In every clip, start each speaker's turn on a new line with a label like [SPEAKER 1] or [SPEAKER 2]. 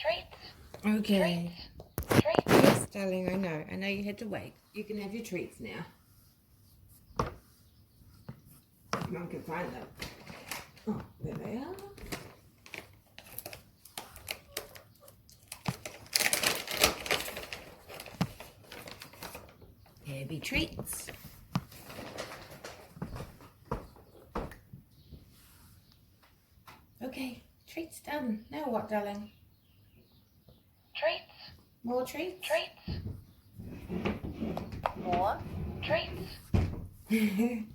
[SPEAKER 1] treats.
[SPEAKER 2] Okay.
[SPEAKER 1] Treats.
[SPEAKER 2] Yes, darling, I know. I know you had to wait. You can have your treats now. If Mum can find them. Oh, there they are. Heavy treats. Okay, treats done. Now what, darling?
[SPEAKER 1] Treats.
[SPEAKER 2] More treats?
[SPEAKER 1] Treats. More treats. Treats.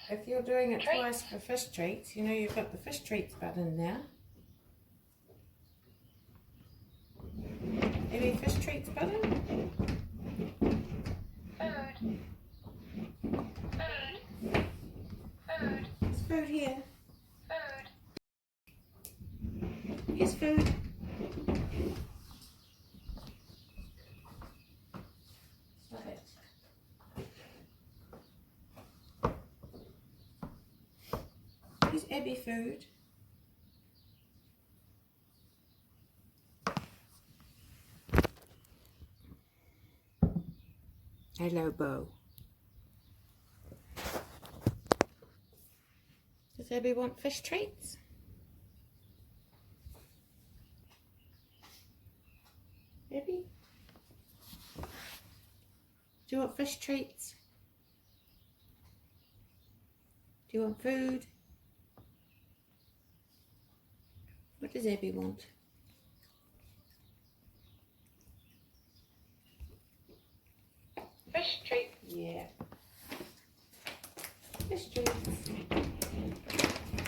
[SPEAKER 2] If you're doing it
[SPEAKER 1] Treats.
[SPEAKER 2] twice for fish treats, you know you've got the fish treats button now. Any fish treats button?
[SPEAKER 1] Food. Food. Food.
[SPEAKER 2] There's food here.
[SPEAKER 1] Food.
[SPEAKER 2] Here's food. Stop it. Here's Abby food. Hello, Bo. Does Abby want fish treats? Abby? Do you want fish treats? Do you want food? What does Abby want?
[SPEAKER 1] Fish treats.
[SPEAKER 2] Yeah. Fish treats.